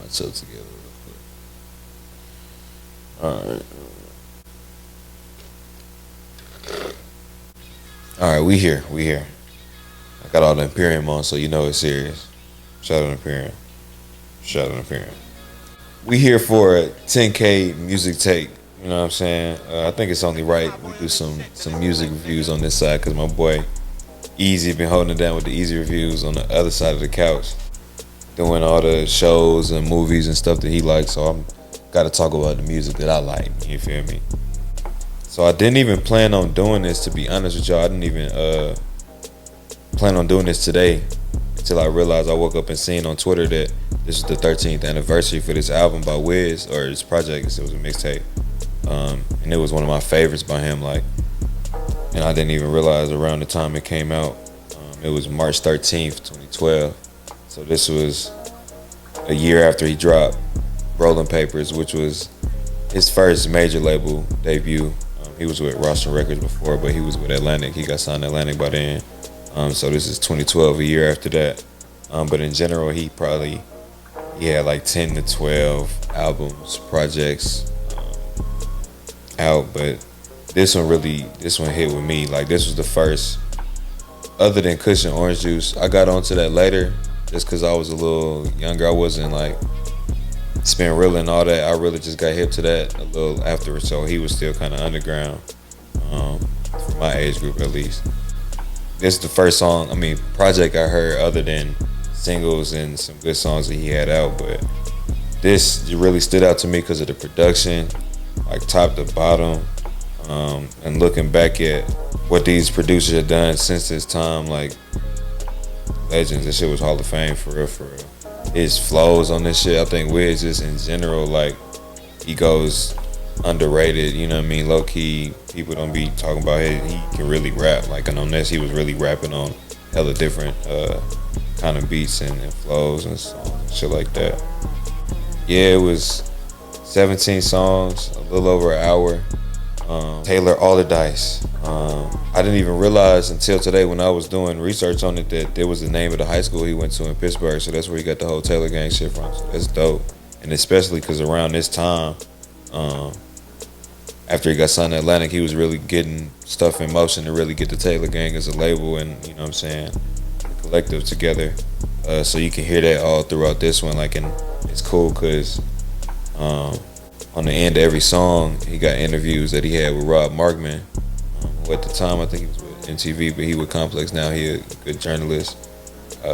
myself together real quick. All right, we here, we here. I got all the Imperium on, so you know it's serious. Shout out Imperium. Shout out Imperium. We here for a 10K music take. You know what I'm saying? I think it's only right we do some music reviews on this side because my boy Easy been holding it down with the Easy reviews on the other side of the couch, doing all the shows and movies and stuff that he likes. So I'm got to talk about the music that I like. You feel me? So I didn't even plan on doing this, to be honest with y'all. I didn't even plan on doing this today until I realized I woke up and seen on Twitter that this is the 13th anniversary for this album by Wiz, or this project. It was a mixtape, and it was one of my favorites by him. Like, and I didn't even realize around the time it came out, it was March 13th, 2012. So this was a year after he dropped Rolling Papers, which was his first major label debut. He was with Roston Records before, but he was with Atlantic. He got signed to Atlantic by then. So this is 2012, a year after that. But in general, he had like 10 to 12 albums, projects out. But this one hit with me. Like, this was the first, other than Cushion Orange Juice. I got onto that later just because I was a little younger. I wasn't like Spin Real and all that. I really just got hip to that a little after, so he was still kind of underground, for my age group at least. This is the first project I heard other than singles and some good songs that he had out, but this really stood out to me because of the production, like top to bottom, and looking back at what these producers have done since this time, like legends. This shit was Hall of Fame for real, for real. His flows on this shit, I think Wiz just in general, like, he goes underrated, you know what I mean? Low key, people don't be talking about it. He can really rap. Like, and on this, he was really rapping on hella different kind of beats and flows and songs and shit like that. Yeah, it was 17 songs, a little over an hour. Taylor Allderdice. I didn't even realize until today when I was doing research on it that there was the name of the high school he went to in Pittsburgh. So that's where he got the whole Taylor Gang shit from. So that's dope. And especially because around this time, after he got signed to Atlantic, he was really getting stuff in motion to really get the Taylor Gang as a label and, you know what I'm saying, a collective together. So you can hear that all throughout this one. Like, and it's cool because on the end of every song, he got interviews that he had with Rob Markman, who at the time I think he was with MTV, but he with Complex now. He a good journalist.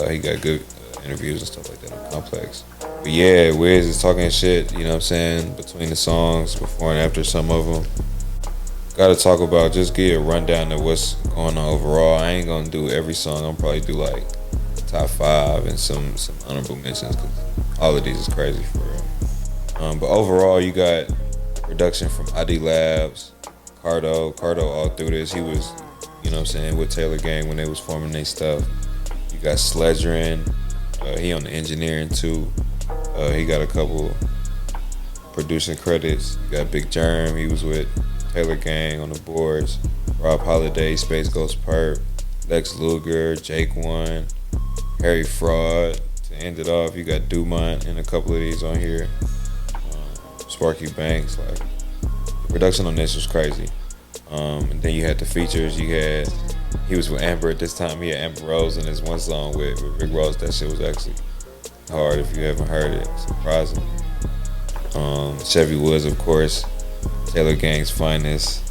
He got good interviews and stuff like that on Complex. But yeah, Wiz is talking shit, you know what I'm saying, between the songs, before and after some of them. Gotta talk about, just get a rundown of what's going on overall. I ain't gonna do every song. I'll probably do like top 5 and some honorable mentions, because all of these is crazy for real. But overall, you got production from ID Labs, Cardo all through this. He was, you know what I'm saying, with Taylor Gang when they was forming their stuff. You got Sledgerin, he on the engineering too. He got a couple producing credits. You got Big Germ, he was with Taylor Gang on the boards. Rob Holiday, Space Ghost Perp, Lex Luger, Jake One, Harry Fraud. To end it off, you got Dumont and a couple of these on here. Sparky Banks, like, the production on this was crazy. And then you had the features. He was with Amber at this time. He had Amber Rose in this one song with Rick Ross. That shit was actually hard if you haven't heard it. Surprising. Chevy Woods, of course, Taylor Gang's finest.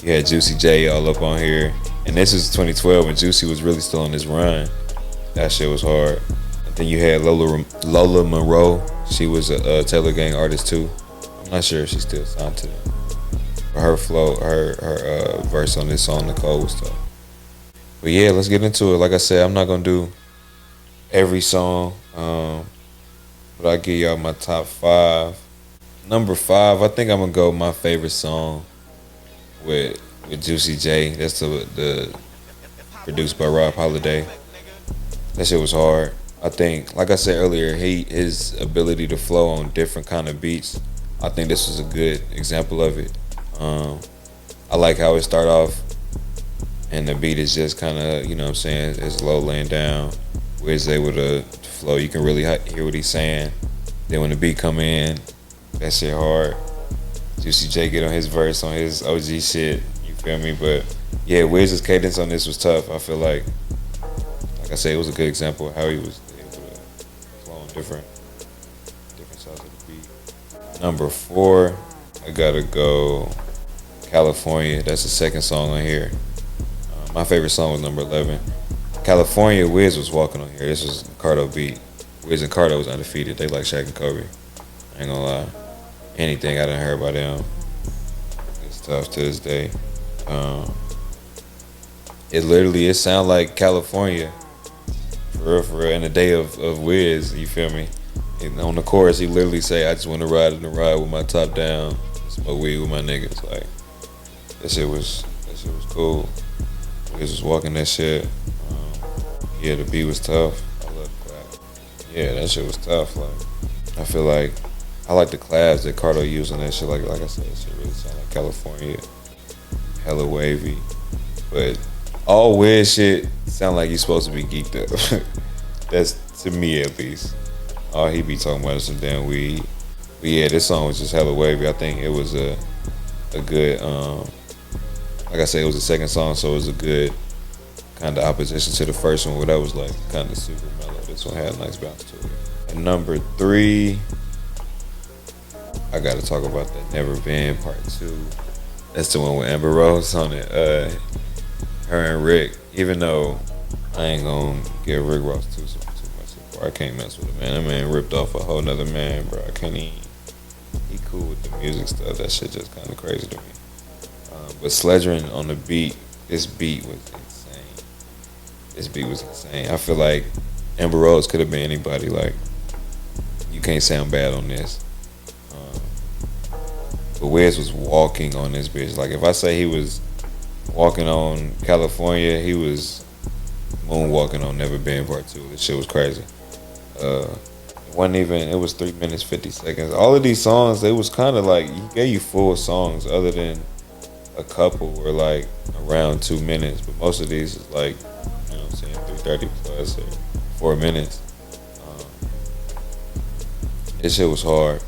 You had Juicy J all up on here. And this was 2012 when Juicy was really still on his run. That shit was hard. And then you had Lola Monroe. She was a Taylor Gang artist too. I'm not sure if she's still signed to them. But her flow, her verse on this song, Nicole, was tough. But yeah, let's get into it. Like I said, I'm not gonna do every song, but I'll give y'all my top 5. Number 5, I think I'm gonna go my favorite song with Juicy J. That's the produced by Rob Holiday. That shit was hard. I think, like I said earlier, his ability to flow on different kind of beats, I think this was a good example of it. I like how it start off and the beat is just kind of, you know what I'm saying, it's low laying down. Wiz able to flow. You can really hear what he's saying. Then when the beat come in, that shit hard. Juicy J get on his verse on his OG shit. You feel me? But yeah, Wiz's cadence on this was tough. I feel like I said, it was a good example of how he was able to flow on different sides of the beat. Number 4, I gotta go California. That's the second song on here. My favorite song was number 11. California, Wiz was walking on here. This was a Cardo beat. Wiz and Cardo was undefeated. They like Shaq and Kobe. I ain't gonna lie. Anything I done heard by them, it's tough to this day. It sound like California. For real, in the day of Wiz, you feel me? And on the chorus, he literally say, "I just want to ride in the ride with my top down, smoke weed with my niggas." Like that shit was cool. Wiz was walking that shit. Yeah, the beat was tough. I love the clap. Yeah, that shit was tough. Like I feel like I like the claps that Cardo used on that shit. Like I said, that shit really sound like California, hella wavy, but all Wiz shit sound like he's supposed to be geeked up. That's to me at least. All he be talking about is some damn weed. But yeah, this song was just hella wavy. I think it was a good like I said, it was the second song, so it was a good kind of opposition to the first one, where that was like kind of super mellow. This one had a nice bounce to it. And number 3, I gotta talk about that Never Been Part 2. That's the one with Amber Rose on it. Her and Rick. Even though I ain't gonna give Rick Ross too much support, I can't mess with him, man. That man ripped off a whole nother man, bro. I can't even. He cool with the music stuff. That shit just kind of crazy to me. But Sledgerin on the beat, this beat was insane. I feel like Amber Rose could have been anybody. Like, you can't sound bad on this. But Wiz was walking on this bitch. Like, if I say he was walking on California, he was moonwalking on Never Been Part 2. This shit was crazy. It was 3 minutes, 50 seconds. All of these songs, it was kind of like, he gave you full songs, other than a couple were like around 2 minutes. But most of these is like, you know what I'm saying, 3:30 plus or 4 minutes. This shit was hard.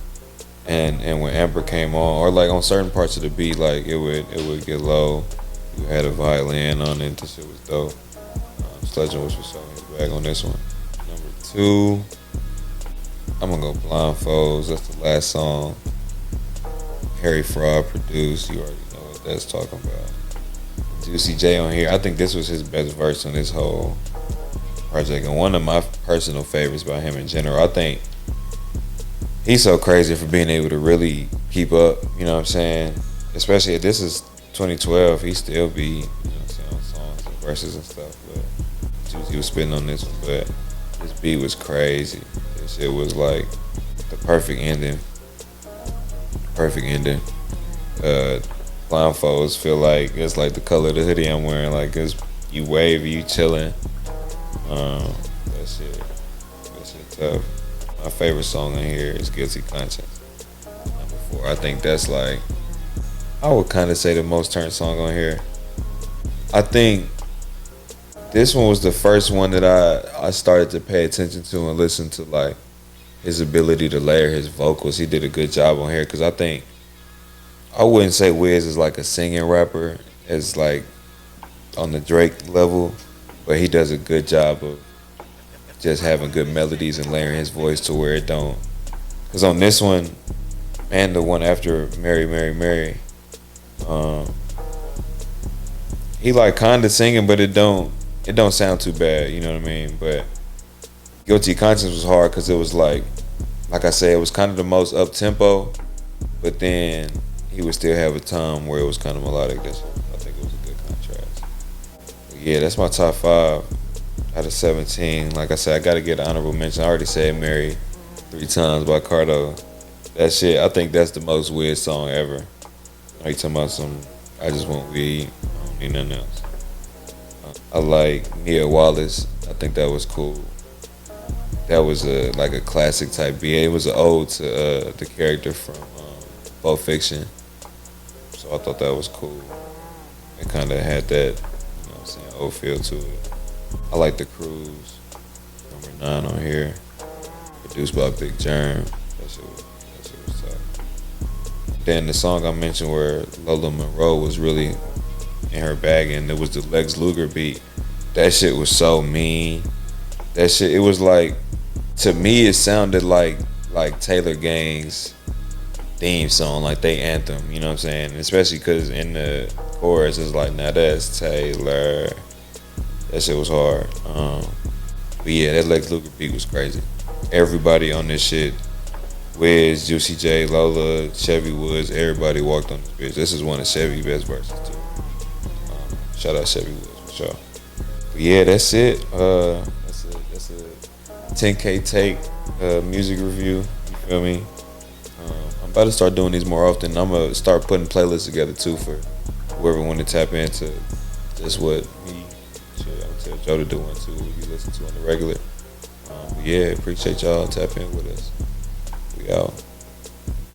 And when Amber came on, or like on certain parts of the beat, like it would get low. You had a violin on it. This shit was dope. Sledgerin was for showing his bag on this one. Number 2, I'm gonna go Blindfolds. That's the last song. Harry Fraud produced. You already know what that's talking about. Juicy J on here. I think this was his best verse on this whole project, and one of my personal favorites by him in general. I think he's so crazy for being able to really keep up. You know what I'm saying? Especially if this is 2012, he still be, you know what I'm saying, on songs and verses and stuff. But Juicy was spitting on this one, but this beat was crazy. This shit was like the perfect ending. Blindfolds feel like it's like the color of the hoodie I'm wearing. Like, it's, you wavy, you chilling. That shit tough. My favorite song in here is Guilty Conscience. Number 4. I think that's like, I would kind of say the most turned song on here. I think this one was the first one that I started to pay attention to and listen to, like, his ability to layer his vocals. He did a good job on here, because I wouldn't say Wiz is like a singing rapper, as like on the Drake level, but he does a good job of just having good melodies and layering his voice to where it don't. Because on this one, and the one after Mary, Mary, Mary, he like kind of singing, but it don't sound too bad, you know what I mean? But Guilty Conscience was hard because it was like I said, it was kind of the most up tempo, but then he would still have a time where it was kind of melodic. I think it was a good contrast. But yeah, that's my top 5 out of 17. Like I said, I gotta get an honorable mention. I already said Mary 3 times by Cardo. That shit, I think that's the most Wiz song ever. Are you talking about some I just want weed, I don't need nothing else. I like Nia Wallace. I think that was cool. That was like a classic type beat. It was an ode to the character from Pulp Fiction. So I thought that was cool. It kind of had that, you know what I'm saying, old feel to it. I like The Cruise, number 9 on here, produced by Big Germ. That shit was tough. Then the song I mentioned where Lola Monroe was really in her bag, and it was the Lex Luger beat. That shit was so mean. That shit, it was like, to me, it sounded like Taylor Gang's theme song, like they anthem. You know what I'm saying? Especially because in the chorus, it's like, now that's Taylor. That shit was hard. But yeah, that Lex Luger beat was crazy. Everybody on this shit, Wiz, Juicy J, Lola, Chevy Woods, everybody walked on this bitch. This is one of Chevy's best verses too. Shout out Chevy Woods for sure. But yeah, that's it. That's a 10K take music review. You feel me? I'm about to start doing these more often. I'm gonna start putting playlists together too for whoever want to tap into just what me. I'll tell Joe to do one too. We listen to on the regular. But yeah, appreciate y'all. Tap in with us. We out.